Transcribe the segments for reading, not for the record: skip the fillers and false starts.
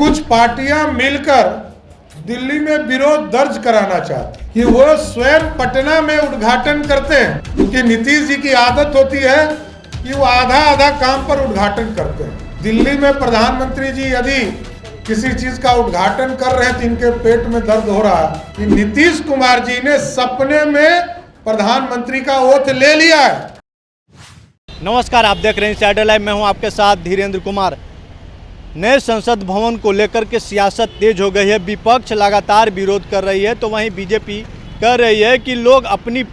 कुछ पार्टियां मिलकर दिल्ली में विरोध दर्ज कराना चाहती कि वो स्वयं पटना में उद्घाटन करते हैं, क्योंकि नीतीश जी की आदत होती है कि वो आधा आधा काम पर उद्घाटन करते हैं। दिल्ली में प्रधानमंत्री जी यदि किसी चीज का उद्घाटन कर रहे हैं तो इनके पेट में दर्द हो रहा है कि नीतीश कुमार जी ने सपने में प्रधानमंत्री का ओथ ले लिया है। नमस्कार, आप देख रहे हैं इनसाइडर लाइव। मैं हूं आपके साथ धीरेन्द्र कुमार। नए संसद भवन को लेकर के सियासत तेज हो गई है। विपक्ष लगातार विरोध कर रही है तो वहीं बीजेपी कह रही है कि लोग अपनी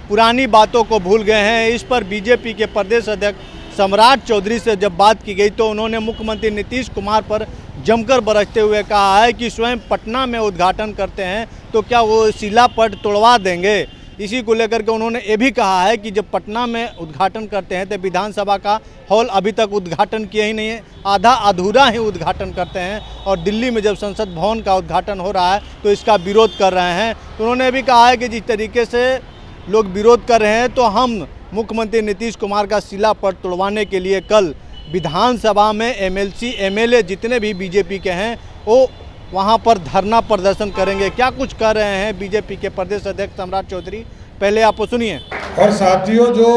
पुरानी बातों को भूल गए हैं। इस पर बीजेपी के प्रदेश अध्यक्ष सम्राट चौधरी से जब बात की गई तो उन्होंने मुख्यमंत्री नीतीश कुमार पर जमकर बरसते हुए कहा है कि स्वयं पटना में उद्घाटन करते हैं तो क्या वो शिलापट तोड़वा देंगे। इसी को लेकर के उन्होंने ये भी कहा है कि जब पटना में उद्घाटन करते हैं तो विधानसभा का हॉल अभी तक उद्घाटन किया ही नहीं है, आधा अधूरा ही उद्घाटन करते हैं। और दिल्ली में जब संसद भवन का उद्घाटन हो रहा है तो इसका विरोध कर रहे हैं। तो उन्होंने भी कहा है कि जिस तरीके से लोग विरोध कर रहे हैं तो हम मुख्यमंत्री नीतीश कुमार का शिलापट तोड़वाने के लिए कल विधानसभा में एमएलसी एमएलए जितने भी बीजेपी के हैं वो वहां पर धरना प्रदर्शन करेंगे। क्या कुछ कर रहे हैं बीजेपी के प्रदेश अध्यक्ष सम्राट चौधरी, पहले आप सुनिए। और साथियों, जो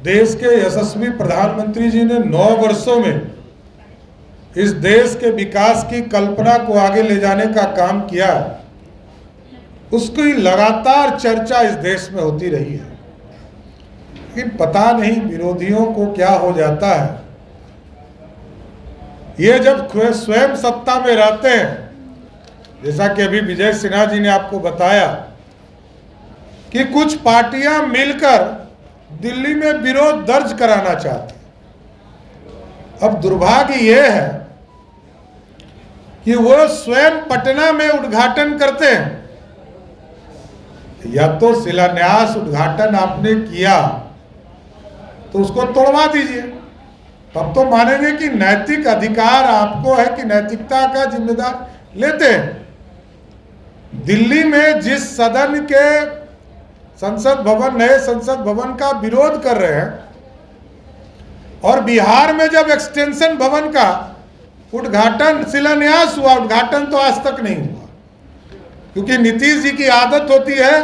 देश के यशस्वी प्रधानमंत्री जी ने 9 वर्षों में इस देश के विकास की कल्पना को आगे ले जाने का काम किया, उसकी लगातार चर्चा इस देश में होती रही है। लेकिन पता नहीं विरोधियों को क्या हो जाता है, ये जब स्वयं सत्ता में रहते हैं, जैसा कि अभी विजय सिन्हा जी ने आपको बताया कि कुछ पार्टियां मिलकर दिल्ली में विरोध दर्ज कराना चाहती हैं। अब दुर्भाग्य यह है कि वो स्वयं पटना में उद्घाटन करते हैं। या तो शिलान्यास उद्घाटन आपने किया तो उसको तोड़वा दीजिए, तब तो मानेंगे कि नैतिक अधिकार आपको है कि नैतिकता का जिम्मेदार लेते हैं। दिल्ली में जिस सदन के संसद भवन, नए संसद भवन का विरोध कर रहे हैं, और बिहार में जब एक्सटेंशन भवन का उद्घाटन शिलान्यास हुआ, उद्घाटन तो आज तक नहीं हुआ, क्योंकि नीतीश जी की आदत होती है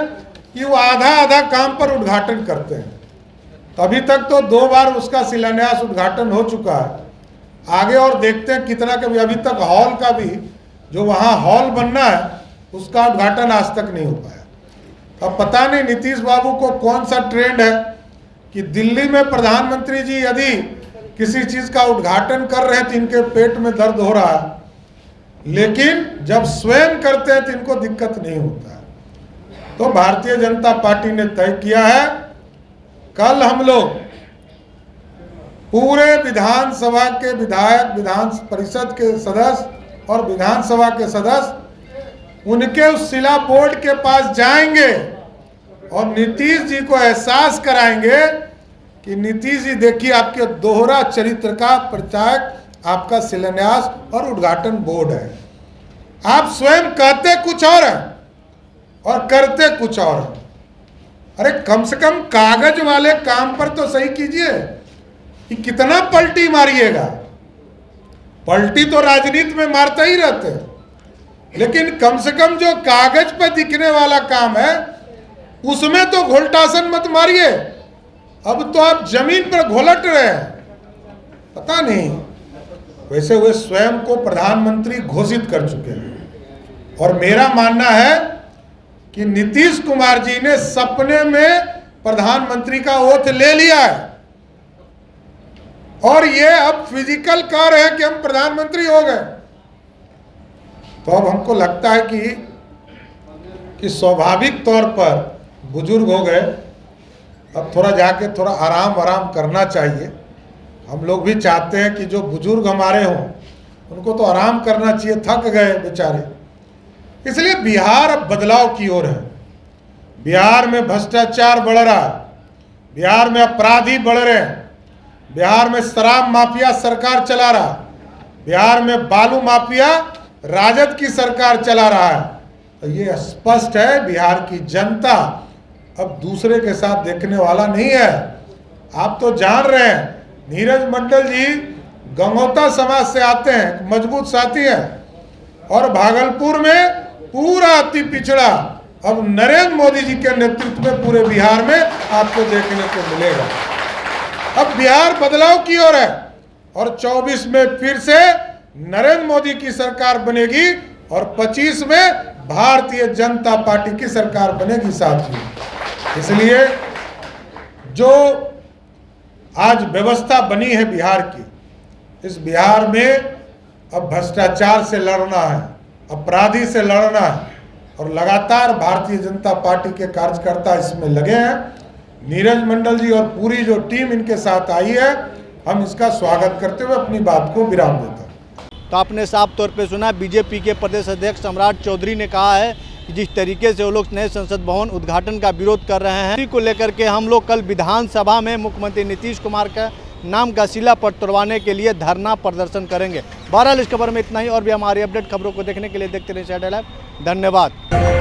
कि वो आधा आधा काम पर उद्घाटन करते हैं। अभी तक तो 2 बार उसका शिलान्यास उद्घाटन हो चुका है। आगे और देखते हैं कितना कभी, अभी तक हॉल का भी जो वहाँ हॉल बनना है उसका उद्घाटन आज तक नहीं हो पाया। अब पता नहीं नीतीश बाबू को कौन सा ट्रेंड है कि दिल्ली में प्रधानमंत्री जी यदि किसी चीज़ का उद्घाटन कर रहे हैं तो इनके पेट में दर्द हो रहा है, लेकिन जब स्वयं करते हैं तो इनको दिक्कत नहीं होता है। तो भारतीय जनता पार्टी ने तय किया है, कल हम लोग पूरे विधानसभा के विधायक, विधान परिषद के सदस्य और विधानसभा के सदस्य उनके उस शिला बोर्ड के पास जाएंगे और नीतीश जी को एहसास कराएंगे कि नीतीश जी देखिए, आपके दोहरा चरित्र का प्रचारक आपका शिलान्यास और उद्घाटन बोर्ड है। आप स्वयं कहते कुछ और हैं और करते कुछ और हैं। अरे कम से कम कागज वाले काम पर तो सही कीजिए कि कितना पलटी मारिएगा। पलटी तो राजनीति में मारते ही रहते हैं, लेकिन कम से कम जो कागज पर दिखने वाला काम है उसमें तो घोलटासन मत मारिए। अब तो आप जमीन पर घोलट रहे हैं। पता नहीं, वैसे वे स्वयं को प्रधानमंत्री घोषित कर चुके हैं। और मेरा मानना है कि नीतीश कुमार जी ने सपने में प्रधानमंत्री का ओथ ले लिया है, और ये अब फिजिकल कह रहे हैं कि हम प्रधानमंत्री हो गए। तो अब हमको लगता है कि स्वाभाविक तौर पर बुजुर्ग हो गए, अब थोड़ा जाके थोड़ा आराम करना चाहिए। हम लोग भी चाहते हैं कि जो बुजुर्ग हमारे हों उनको तो आराम करना चाहिए, थक गए बेचारे। इसलिए बिहार अब बदलाव की ओर है। बिहार में भ्रष्टाचार बढ़ रहा है, बिहार में अपराधी बढ़ रहे हैं, बिहार में शराब माफिया सरकार चला रहा है, बिहार में बालू माफिया राजद की सरकार चला रहा है। तो ये स्पष्ट है, बिहार की जनता अब दूसरे के साथ देखने वाला नहीं है। आप तो जान रहे हैं, नीरज मंडल जी गंगोता समाज से आते हैं, मजबूत साथी है। और भागलपुर में पूरा अति पिछड़ा अब नरेंद्र मोदी जी के नेतृत्व में पूरे बिहार में आपको देखने को मिलेगा। अब बिहार बदलाव की ओर है और 24 में फिर से नरेंद्र मोदी की सरकार बनेगी और 25 में भारतीय जनता पार्टी की सरकार बनेगी साथियों। इसलिए जो आज व्यवस्था बनी है बिहार की, इस बिहार में अब भ्रष्टाचार से लड़ना है, अपराधी से लड़ना है और लगातार भारतीय जनता पार्टी के कार्यकर्ता इसमें लगे हैं। नीरज मंडल जी और पूरी जो टीम इनके साथ आई है, हम इसका स्वागत करते हुए अपनी बात को विराम देते हैं। तो आपने साफ तौर पे सुना, बीजेपी के प्रदेश अध्यक्ष सम्राट चौधरी ने कहा है कि जिस तरीके से वो लोग नए संसद भवन उद्घाटन का विरोध कर रहे हैं, इसी को लेकर के हम लोग कल विधानसभा में मुख्यमंत्री नीतीश कुमार का नाम का शिलापट तोड़वाने के लिए धरना प्रदर्शन करेंगे। बहरहाल इस खबर में इतना ही, और भी हमारी अपडेट खबरों को देखने के लिए देखते रहिए शैडो लाइव। धन्यवाद।